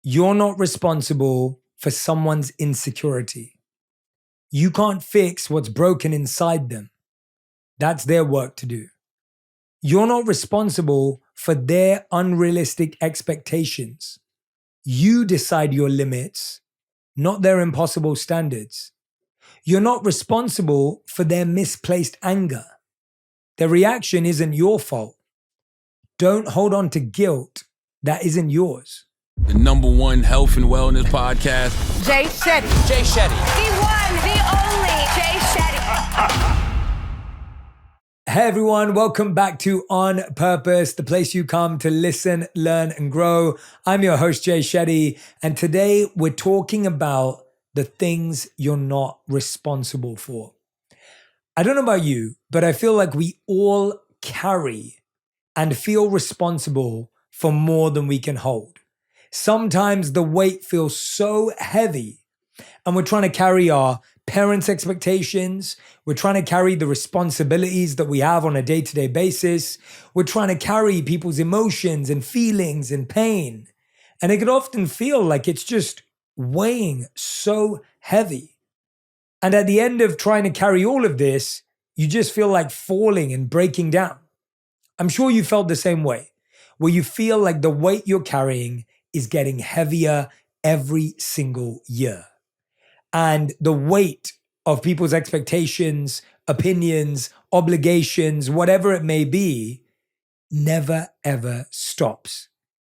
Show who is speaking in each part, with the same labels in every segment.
Speaker 1: You're not responsible for someone's insecurity. You can't fix what's broken inside them. That's their work to do. You're not responsible for their unrealistic expectations. You decide your limits, not their impossible standards. You're not responsible for their misplaced anger. Their reaction isn't your fault. Don't hold on to guilt that isn't yours.
Speaker 2: The #1 health and wellness podcast.
Speaker 3: Jay Shetty.
Speaker 2: Jay Shetty.
Speaker 3: The one, the only Jay Shetty.
Speaker 1: Hey everyone, welcome back to On Purpose, the place you come to listen, learn, and grow. I'm your host, Jay Shetty, and today we're talking about the things you're not responsible for. I don't know about you, but I feel like we all carry and feel responsible for more than we can hold. Sometimes the weight feels so heavy and we're trying to carry our parents' expectations. We're trying to carry the responsibilities that we have on a day-to-day basis. We're trying to carry people's emotions and feelings and pain. And it can often feel like it's just weighing so heavy. And at the end of trying to carry all of this, you just feel like falling and breaking down. I'm sure you felt the same way, where you feel like the weight you're carrying is getting heavier every single year. And the weight of people's expectations, opinions, obligations, whatever it may be, never ever stops.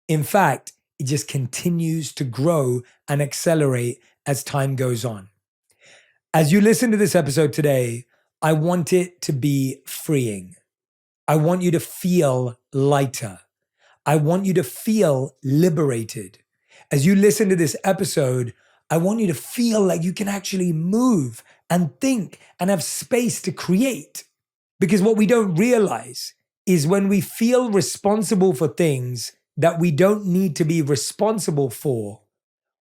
Speaker 1: In fact, it just continues to grow and accelerate as time goes on. As you listen to this episode today, I want it to be freeing. I want you to feel lighter. I want you to feel liberated. As you listen to this episode, I want you to feel like you can actually move and think and have space to create. Because what we don't realize is when we feel responsible for things that we don't need to be responsible for,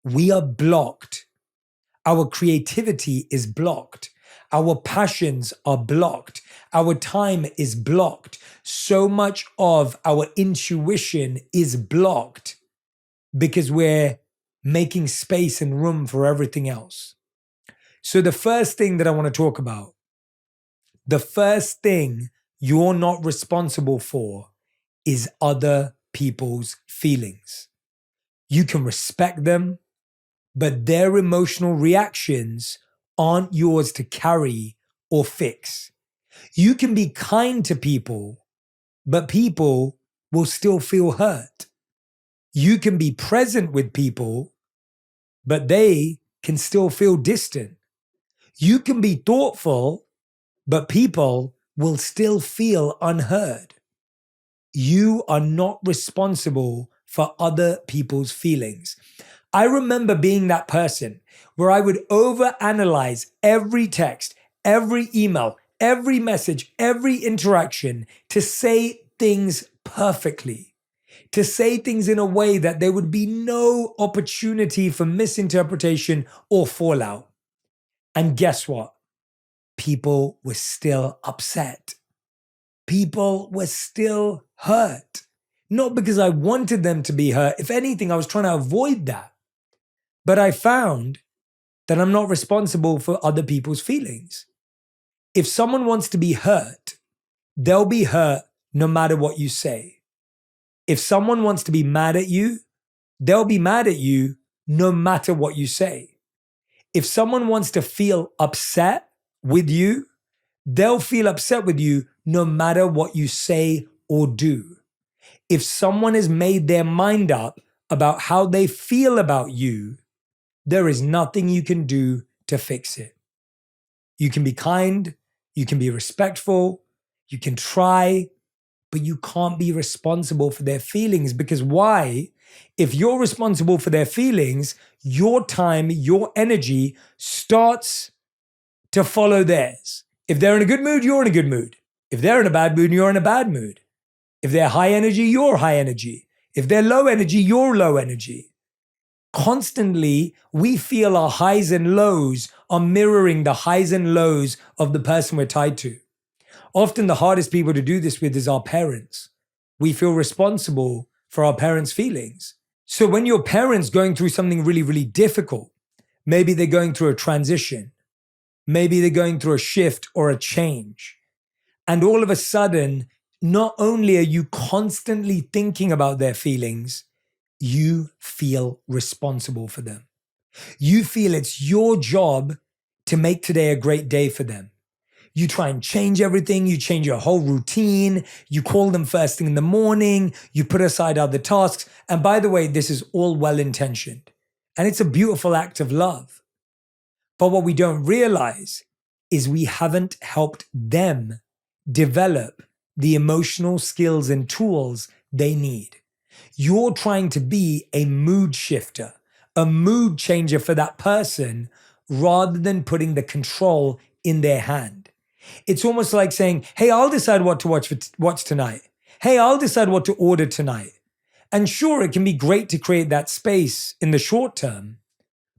Speaker 1: we are blocked. Our creativity is blocked. Our passions are blocked. Our time is blocked. So much of our intuition is blocked because we're making space and room for everything else. So the first thing that I want to talk about, the first thing you're not responsible for is other people's feelings. You can respect them, but their emotional reactions aren't yours to carry or fix. You can be kind to people, but people will still feel hurt. You can be present with people, but they can still feel distant. You can be thoughtful, but people will still feel unheard. You are not responsible for other people's feelings. I remember being that person where I would overanalyze every text, every email, every message, every interaction to say things perfectly, to say things in a way that there would be no opportunity for misinterpretation or fallout. And guess what? People were still upset. People were still hurt. Not because I wanted them to be hurt. If anything, I was trying to avoid that. But I found that I'm not responsible for other people's feelings. If someone wants to be hurt, they'll be hurt no matter what you say. If someone wants to be mad at you, they'll be mad at you no matter what you say. If someone wants to feel upset with you, they'll feel upset with you no matter what you say or do. If someone has made their mind up about how they feel about you, there is nothing you can do to fix it. You can be kind, you can be respectful, you can try, but you can't be responsible for their feelings. Because why? If you're responsible for their feelings, your time, your energy starts to follow theirs. If they're in a good mood, you're in a good mood. If they're in a bad mood, you're in a bad mood. If they're high energy, you're high energy. If they're low energy, you're low energy. Constantly, we feel our highs and lows are mirroring the highs and lows of the person we're tied to. Often the hardest people to do this with is our parents. We feel responsible for our parents' feelings. So when your parents going through something really, really difficult, maybe they're going through a transition, maybe they're going through a shift or a change, and all of a sudden, not only are you constantly thinking about their feelings, you feel responsible for them. You feel it's your job to make today a great day for them. You try and change everything. You change your whole routine. You call them first thing in the morning. You put aside other tasks. And by the way, this is all well-intentioned. And it's a beautiful act of love. But what we don't realize is we haven't helped them develop the emotional skills and tools they need. You're trying to be a mood shifter, a mood changer for that person rather than putting the control in their hand. It's almost like saying, hey, I'll decide what to watch tonight. Hey, I'll decide what to order tonight. And sure, it can be great to create that space in the short term,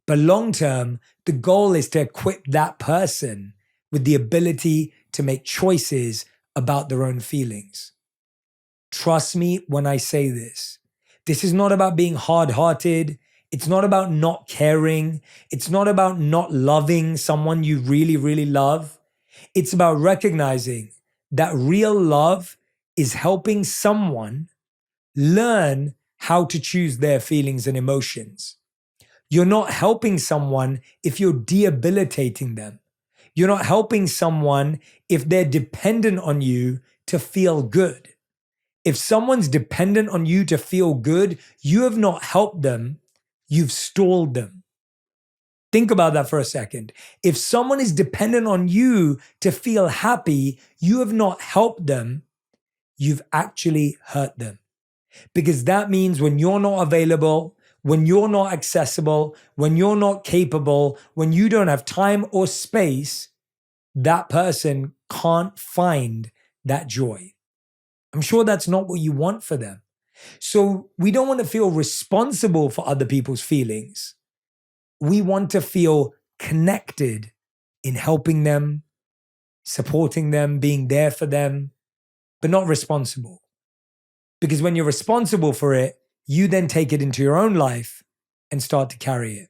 Speaker 1: but long term, the goal is to equip that person with the ability to make choices about their own feelings. Trust me when I say this. This is not about being hard-hearted. It's not about not caring. It's not about not loving someone you really, really love. It's about recognizing that real love is helping someone learn how to choose their feelings and emotions. You're not helping someone if you're debilitating them. You're not helping someone if they're dependent on you to feel good. If someone's dependent on you to feel good, you have not helped them, you've stalled them. Think about that for a second. If someone is dependent on you to feel happy, you have not helped them, you've actually hurt them. Because that means when you're not available, when you're not accessible, when you're not capable, when you don't have time or space, that person can't find that joy. I'm sure that's not what you want for them. So we don't want to feel responsible for other people's feelings. We want to feel connected in helping them, supporting them, being there for them, but not responsible. Because when you're responsible for it, you then take it into your own life and start to carry it.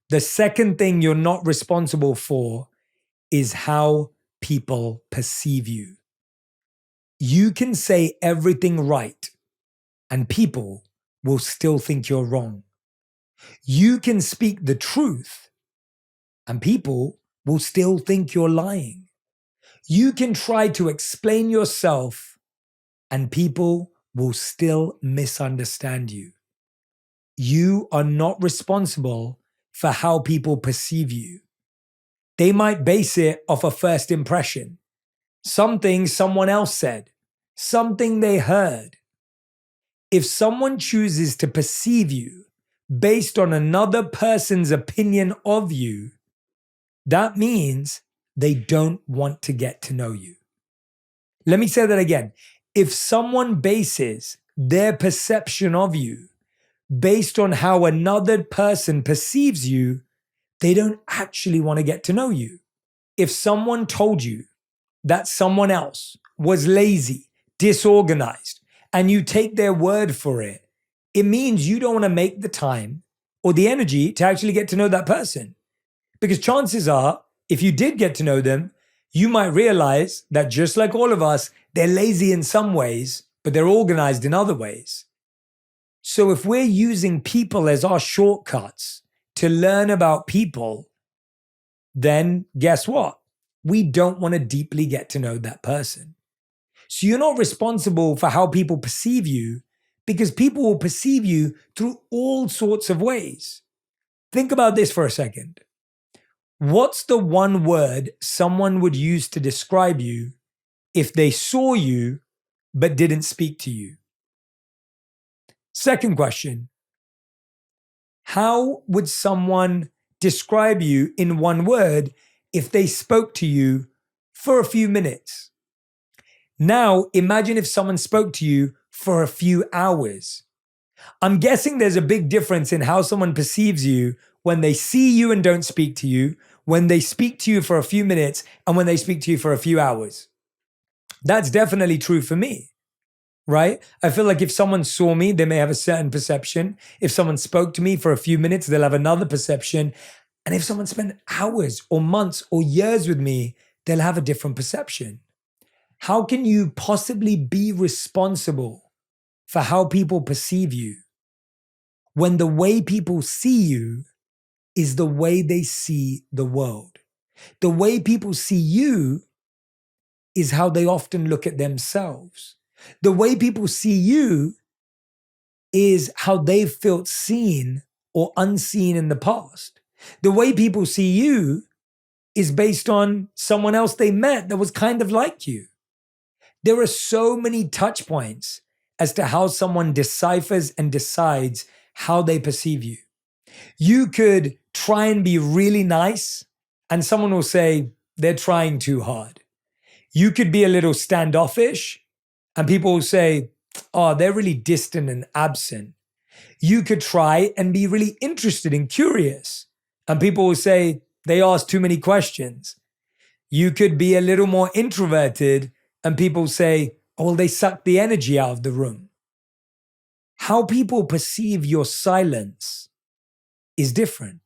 Speaker 1: The second thing you're not responsible for is how people perceive you. You can say everything right, and people will still think you're wrong. You can speak the truth, and people will still think you're lying. You can try to explain yourself, and people will still misunderstand you. You are not responsible for how people perceive you. They might base it off a first impression, something someone else said, something they heard. If someone chooses to perceive you based on another person's opinion of you, that means they don't want to get to know you. Let me say that again. If someone bases their perception of you based on how another person perceives you, they don't actually want to get to know you. If someone told you that someone else was lazy, disorganized, and you take their word for it, it means you don't want to make the time or the energy to actually get to know that person. Because chances are, if you did get to know them, you might realize that just like all of us, they're lazy in some ways, but they're organized in other ways. So if we're using people as our shortcuts to learn about people, then guess what? We don't want to deeply get to know that person. So you're not responsible for how people perceive you because people will perceive you through all sorts of ways. Think about this for a second. What's the one word someone would use to describe you if they saw you but didn't speak to you? Second question, how would someone describe you in one word if they spoke to you for a few minutes? Now, imagine if someone spoke to you for a few hours. I'm guessing there's a big difference in how someone perceives you when they see you and don't speak to you, when they speak to you for a few minutes, and when they speak to you for a few hours. That's definitely true for me. right? I feel like if someone saw me, they may have a certain perception. If someone spoke to me for a few minutes, they'll have another perception. And if someone spent hours or months or years with me, they'll have a different perception. How can you possibly be responsible for how people perceive you when the way people see you is the way they see the world? The way people see you is how they often look at themselves. The way people see you is how they've felt seen or unseen in the past. The way people see you is based on someone else they met that was kind of like you. There are so many touch points as to how someone deciphers and decides how they perceive you. You could try and be really nice, and someone will say they're trying too hard. You could be a little standoffish, and people will say, oh, they're really distant and absent. You could try and be really interested and curious, and people will say they ask too many questions. You could be a little more introverted, and people say, oh, well, they suck the energy out of the room. How people perceive your silence is different.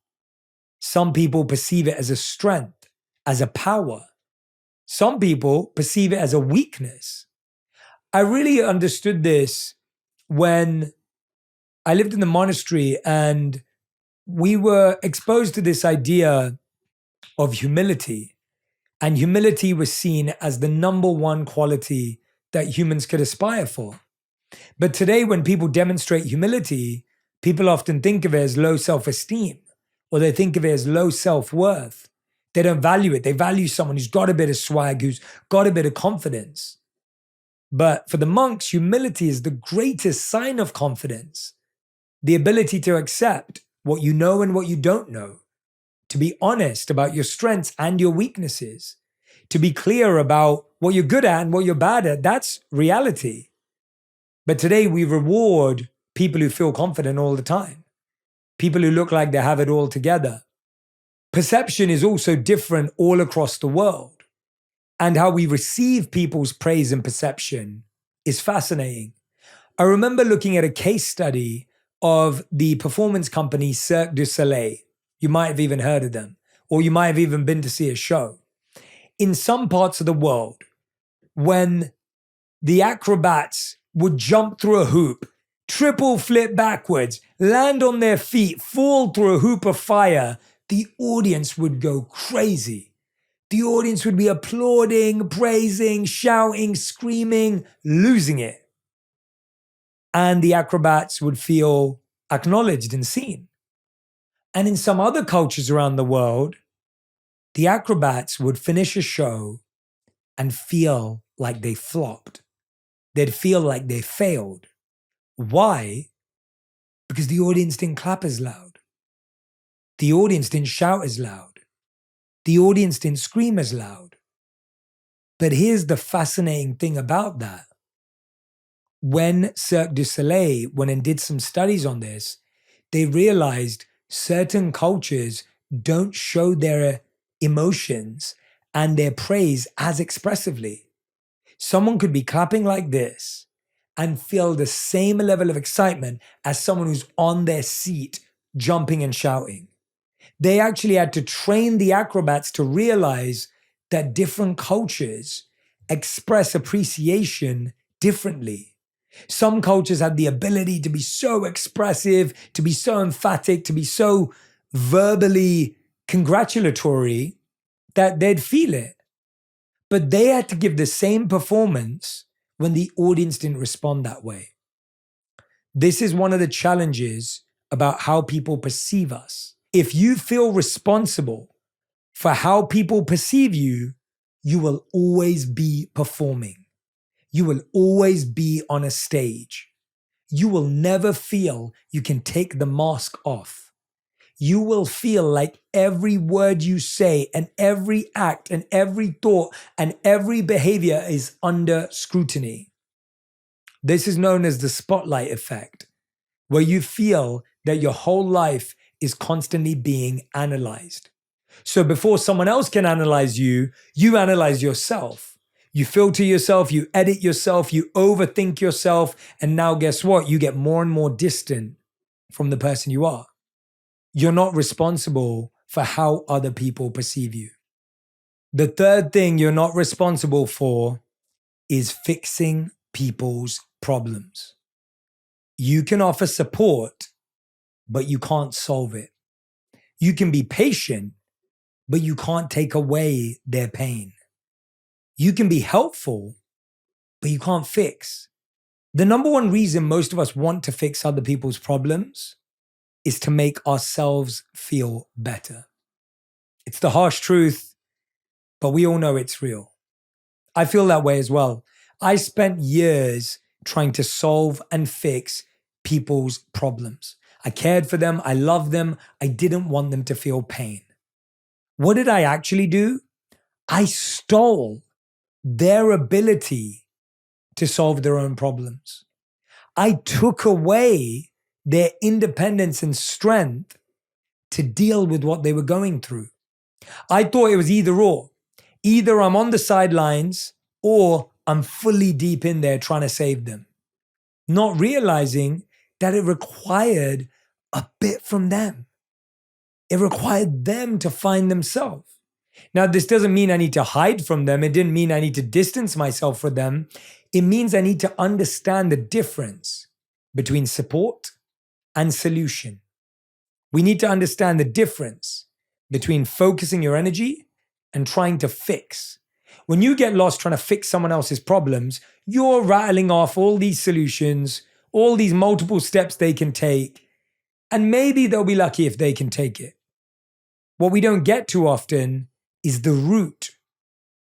Speaker 1: Some people perceive it as a strength, as a power. Some people perceive it as a weakness. I really understood this when I lived in the monastery and we were exposed to this idea of humility. And humility was seen as the number one quality that humans could aspire for. But today, when people demonstrate humility, people often think of it as low self-esteem, or they think of it as low self-worth. They don't value it. They value someone who's got a bit of swag, who's got a bit of confidence. But for the monks, humility is the greatest sign of confidence. The ability to accept what you know and what you don't know, to be honest about your strengths and your weaknesses, to be clear about what you're good at and what you're bad at. That's reality. But today we reward people who feel confident all the time, people who look like they have it all together. Perception is also different all across the world. And how we receive people's praise and perception is fascinating. I remember looking at a case study of the performance company Cirque du Soleil. You might have even heard of them, or you might have even been to see a show. In some parts of the world, when the acrobats would jump through a hoop, triple flip backwards, land on their feet, fall through a hoop of fire, the audience would go crazy. The audience would be applauding, praising, shouting, screaming, losing it. And the acrobats would feel acknowledged and seen. And in some other cultures around the world, the acrobats would finish a show and feel like they flopped. They'd feel like they failed. Why? Because the audience didn't clap as loud. The audience didn't shout as loud. The audience didn't scream as loud. But here's the fascinating thing about that. When Cirque du Soleil went and did some studies on this, they realized certain cultures don't show their emotions and their praise as expressively. Someone could be clapping like this and feel the same level of excitement as someone who's on their seat jumping and shouting. They actually had to train the acrobats to realize that different cultures express appreciation differently. Some cultures had the ability to be so expressive, to be so emphatic, to be so verbally congratulatory that they'd feel it. But they had to give the same performance when the audience didn't respond that way. This is one of the challenges about how people perceive us. If you feel responsible for how people perceive you, you will always be performing. You will always be on a stage. You will never feel you can take the mask off. You will feel like every word you say and every act and every thought and every behavior is under scrutiny. This is known as the spotlight effect, where you feel that your whole life is constantly being analyzed. So before someone else can analyze you, you analyze yourself. You filter yourself, you edit yourself, you overthink yourself. And now guess what? You get more and more distant from the person you are. You're not responsible for how other people perceive you. The third thing you're not responsible for is fixing people's problems. You can offer support, but you can't solve it. You can be patient, but you can't take away their pain. You can be helpful, but you can't fix. The number one reason most of us want to fix other people's problems is to make ourselves feel better. It's the harsh truth, but we all know it's real. I feel that way as well. I spent years trying to solve and fix people's problems. I cared for them. I loved them. I didn't want them to feel pain. What did I actually do? I stole their ability to solve their own problems. I took away their independence and strength to deal with what they were going through. I thought it was either or. Either I'm on the sidelines or I'm fully deep in there trying to save them. Not realizing that it required a bit from them. It required them to find themselves. Now, this doesn't mean I need to hide from them. It didn't mean I need to distance myself from them. It means I need to understand the difference between support and solution. We need to understand the difference between focusing your energy and trying to fix. When you get lost trying to fix someone else's problems, you're rattling off all these solutions, all these multiple steps they can take, and maybe they'll be lucky if they can take it. What we don't get too often is the root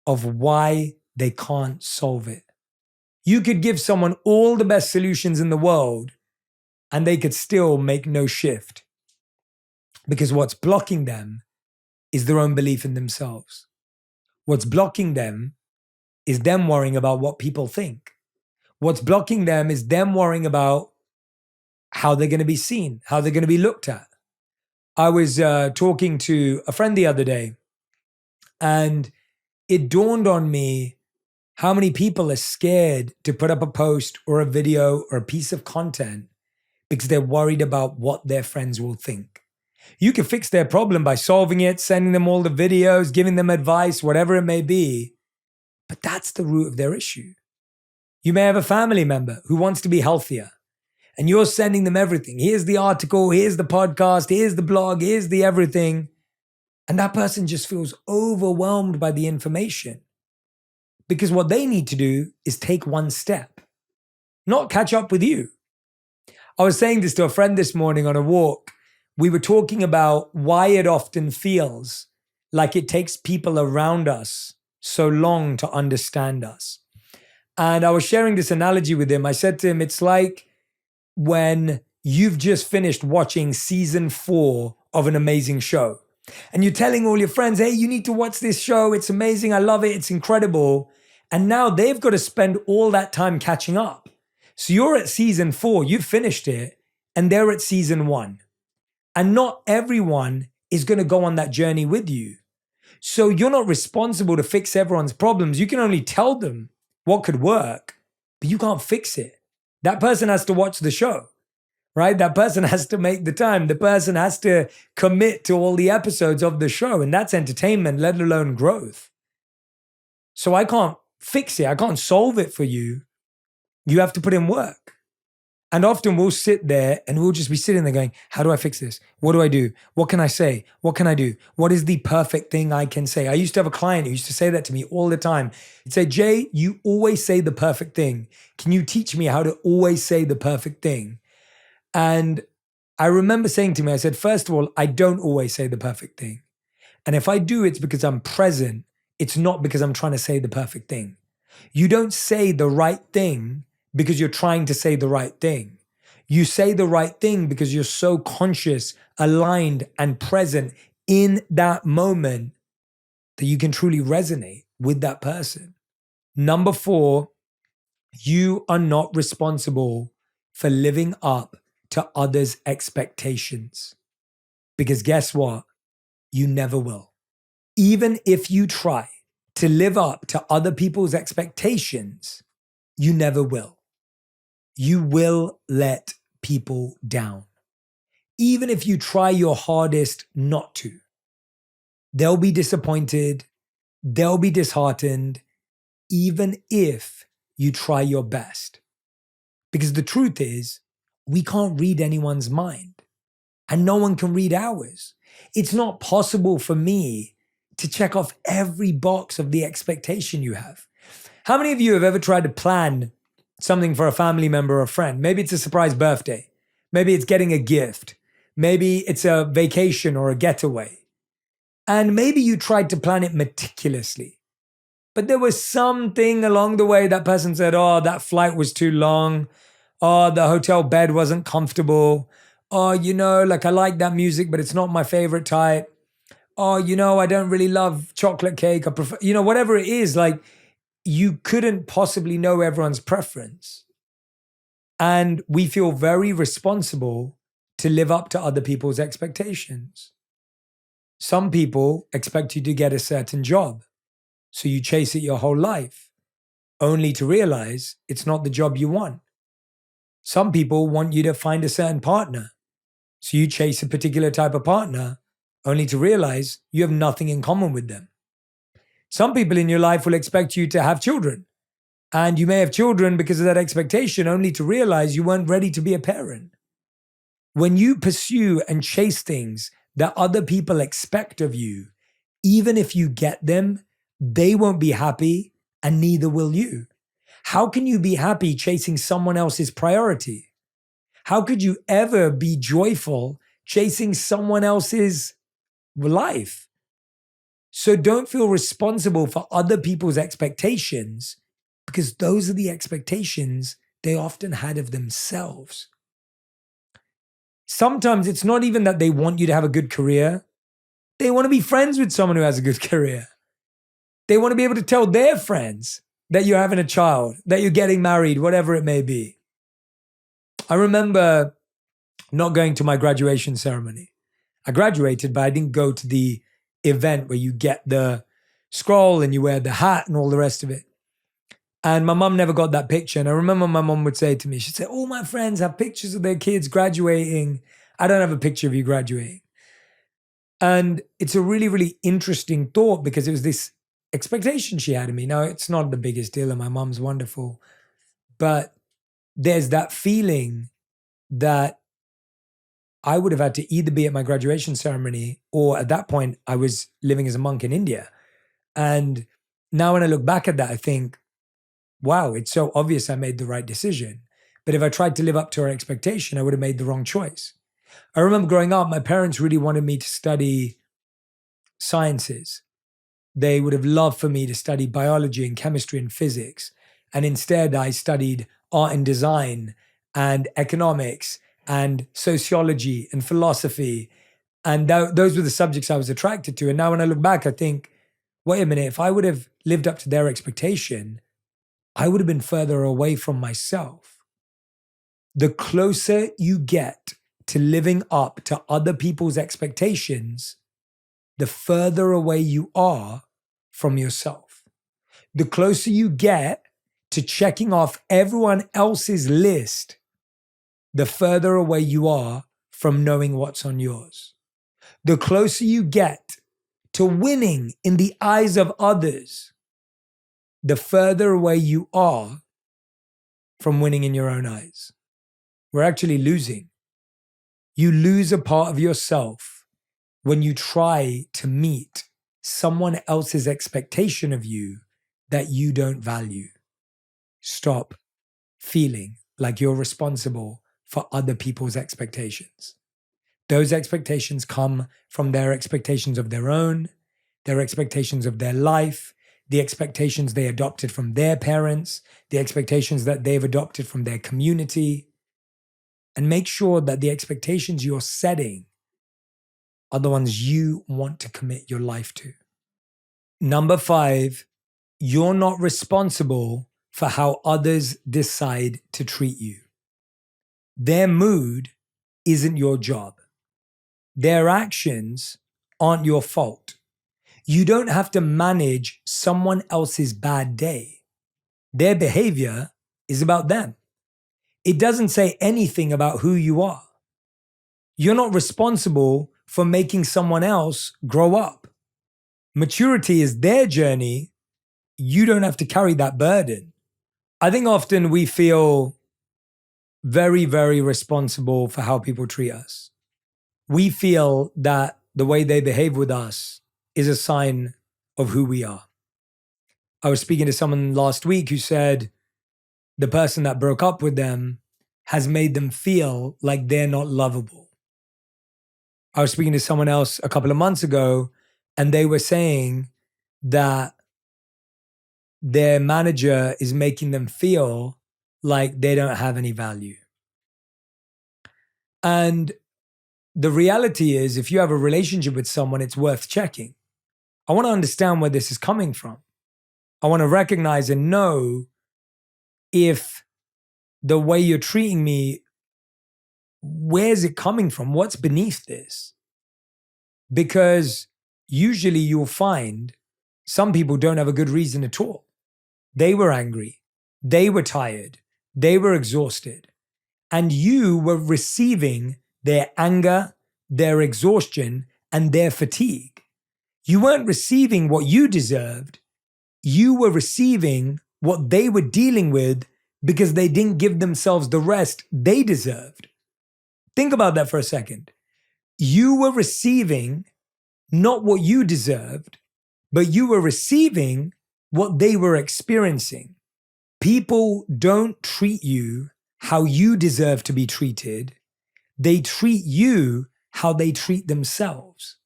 Speaker 1: of why they can't solve it. You could give someone all the best solutions in the world and they could still make no shift. Because what's blocking them is their own belief in themselves. What's blocking them is them worrying about what people think. What's blocking them is them worrying about how they're going to be seen, how they're going to be looked at. I was talking to a friend the other day, and it dawned on me how many people are scared to put up a post or a video or a piece of content because they're worried about what their friends will think. You can fix their problem by solving it, sending them all the videos, giving them advice, whatever it may be. But that's the root of their issue. You may have a family member who wants to be healthier, and you're sending them everything. Here's the article, here's the podcast, here's the blog, here's the everything. And that person just feels overwhelmed by the information. Because what they need to do is take one step, not catch up with you. I was saying this to a friend this morning on a walk. We were talking about why it often feels like it takes people around us so long to understand us. And I was sharing this analogy with him. I said to him, it's like when you've just finished watching season 4 of an amazing show. And you're telling all your friends, hey, you need to watch this show. It's amazing. I love it. It's incredible. And now they've got to spend all that time catching up. So you're at season 4, you've finished it, and they're at season 1. And not everyone is going to go on that journey with you. So you're not responsible to fix everyone's problems. You can only tell them what could work, but you can't fix it. That person has to watch the show, right? That person has to make the time. The person has to commit to all the episodes of the show, and that's entertainment, let alone growth. So I can't fix it. I can't solve it for you. You have to put in work. And often we'll sit there and we'll just be sitting there going, how do I fix this? What do I do? What can I say? What can I do? What is the perfect thing I can say? I used to have a client who used to say that to me all the time. He'd say, Jay, you always say the perfect thing. Can you teach me how to always say the perfect thing? And I remember saying to me, I said, first of all, I don't always say the perfect thing. And if I do, it's because I'm present. It's not because I'm trying to say the perfect thing. You don't say the right thing because you're trying to say the right thing. You say the right thing because you're so conscious, aligned, and present in that moment that you can truly resonate with that person. Number 4, you are not responsible for living up to others' expectations. Because guess what? You never will. Even if you try. to live up to other people's expectations, you never will. You will let people down. Even if you try your hardest not to, they'll be disappointed, they'll be disheartened, even if you try your best. Because the truth is, we can't read anyone's mind, and no one can read ours. It's not possible for me to check off every box of the expectation you have. How many of you have ever tried to plan something for a family member or a friend? Maybe it's a surprise birthday. Maybe it's getting a gift. Maybe it's a vacation or a getaway. And maybe you tried to plan it meticulously. But there was something along the way that person said, oh, that flight was too long. Oh, the hotel bed wasn't comfortable. Oh, I like that music, but it's not my favorite type. Oh, I don't really love chocolate cake. I prefer, whatever it is, you couldn't possibly know everyone's preference. And we feel very responsible to live up to other people's expectations. Some people expect you to get a certain job, so you chase it your whole life, only to realize it's not the job you want. Some people want you to find a certain partner, so you chase a particular type of partner, only to realize you have nothing in common with them. Some people in your life will expect you to have children, and you may have children because of that expectation, only to realize you weren't ready to be a parent. When you pursue and chase things that other people expect of you, even if you get them, they won't be happy, and neither will you. How can you be happy chasing someone else's priority? How could you ever be joyful chasing someone else's life? So don't feel responsible for other people's expectations, because those are the expectations they often had of themselves. Sometimes it's not even that they want you to have a good career. They want to be friends with someone who has a good career. They want to be able to tell their friends that you're having a child, that you're getting married, whatever it may be. I remember not going to my graduation ceremony. I graduated, but I didn't go to the event where you get the scroll and you wear the hat and all the rest of it. And my mom never got that picture. And I remember my mom would say to me, she'd say, all my friends have pictures of their kids graduating. I don't have a picture of you graduating. And it's a really, really interesting thought, because it was this expectation she had of me. Now, it's not the biggest deal, and my mom's wonderful. But there's that feeling that I would have had to either be at my graduation ceremony, or at that point, I was living as a monk in India. And now when I look back at that, I think, wow, it's so obvious I made the right decision. But if I tried to live up to her expectation, I would have made the wrong choice. I remember growing up, my parents really wanted me to study sciences. They would have loved for me to study biology and chemistry and physics. And instead, I studied art and design and economics and sociology and philosophy. And those were the subjects I was attracted to. And now when I look back, I think, wait a minute, if I would have lived up to their expectation, I would have been further away from myself. The closer you get to living up to other people's expectations, the further away you are from yourself. The closer you get to checking off everyone else's list, the further away you are from knowing what's on yours. The closer you get to winning in the eyes of others, the further away you are from winning in your own eyes. We're actually losing. You lose a part of yourself when you try to meet someone else's expectation of you that you don't value. Stop feeling like you're responsible for other people's expectations. Those expectations come from their expectations of their own, their expectations of their life, the expectations they adopted from their parents, the expectations that they've adopted from their community. And make sure that the expectations you're setting are the ones you want to commit your life to. Number 5, you're not responsible for how others decide to treat you. Their mood isn't your job. Their actions aren't your fault. You don't have to manage someone else's bad day. Their behavior is about them. It doesn't say anything about who you are. You're not responsible for making someone else grow up. Maturity is their journey. You don't have to carry that burden. I think often we feel very, very responsible for how people treat us. We feel that the way they behave with us is a sign of who we are. I was speaking to someone last week who said the person that broke up with them has made them feel like they're not lovable. I was speaking to someone else a couple of months ago, and they were saying that their manager is making them feel like they don't have any value. And the reality is, if you have a relationship with someone, it's worth checking. I want to understand where this is coming from. I want to recognize and know if the way you're treating me, where's it coming from? What's beneath this? Because usually you'll find some people don't have a good reason at all. They were angry. They were tired. They were exhausted. And you were receiving their anger, their exhaustion, and their fatigue. You weren't receiving what you deserved. You were receiving what they were dealing with because they didn't give themselves the rest they deserved. Think about that for a second. You were receiving not what you deserved, but you were receiving what they were experiencing. People don't treat you how you deserve to be treated. They treat you how they treat themselves.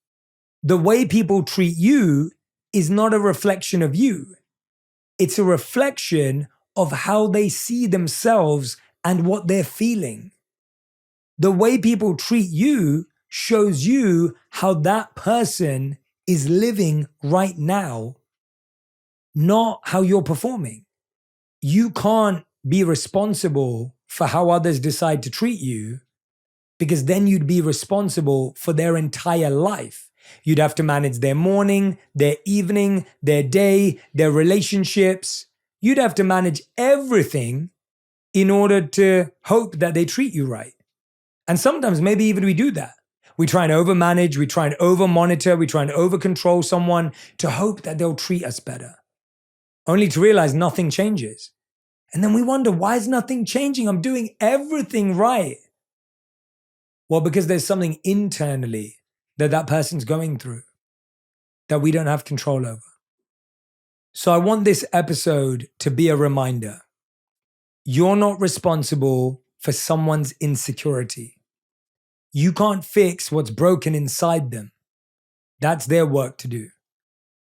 Speaker 1: The way people treat you is not a reflection of you. It's a reflection of how they see themselves and what they're feeling. The way people treat you shows you how that person is living right now, not how you're performing. You can't be responsible for how others decide to treat you, because then you'd be responsible for their entire life. You'd have to manage their morning, their evening, their day, their relationships. You'd have to manage everything in order to hope that they treat you right. And sometimes maybe even we do that. We try and overmanage, we try and over-monitor, we try and over-control someone to hope that they'll treat us better, only to realize nothing changes. And then we wonder, why is nothing changing? I'm doing everything right. Well, because there's something internally that person's going through that we don't have control over. So I want this episode to be a reminder. You're not responsible for someone's insecurity. You can't fix what's broken inside them. That's their work to do.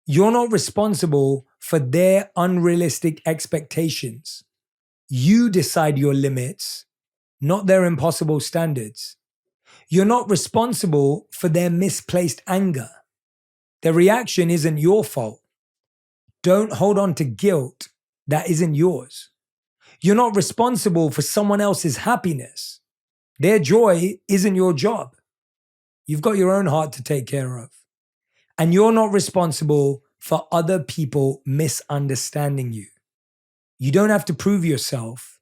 Speaker 1: You're not responsible for their unrealistic expectations. You decide your limits, not their impossible standards. You're not responsible for their misplaced anger. Their reaction isn't your fault. Don't hold on to guilt that isn't yours. You're not responsible for someone else's happiness. Their joy isn't your job. You've got your own heart to take care of. And you're not responsible for other people misunderstanding you. You don't have to prove yourself.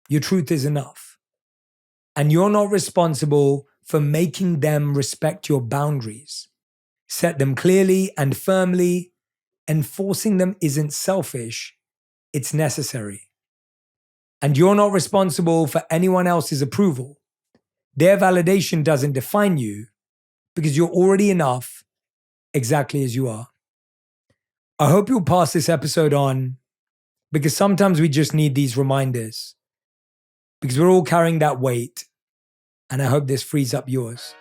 Speaker 1: Your truth is enough. And you're not responsible for making them respect your boundaries. Set them clearly and firmly. Enforcing them isn't selfish, it's necessary. And you're not responsible for anyone else's approval. Their validation doesn't define you because you're already enough exactly as you are. I hope you'll pass this episode on, because sometimes we just need these reminders, because we're all carrying that weight, and I hope this frees up yours.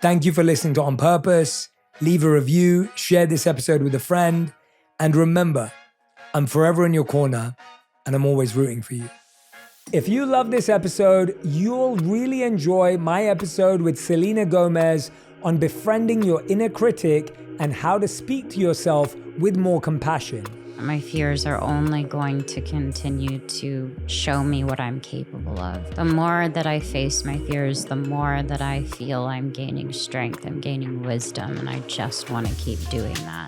Speaker 1: Thank you for listening to On Purpose. Leave a review, share this episode with a friend, and remember, I'm forever in your corner, and I'm always rooting for you. If you love this episode, you'll really enjoy my episode with Selena Gomez on befriending your inner critic and how to speak to yourself with more compassion.
Speaker 4: My fears are only going to continue to show me what I'm capable of. The more that I face my fears, the more that I feel I'm gaining strength, I'm gaining wisdom, and I just want to keep doing that.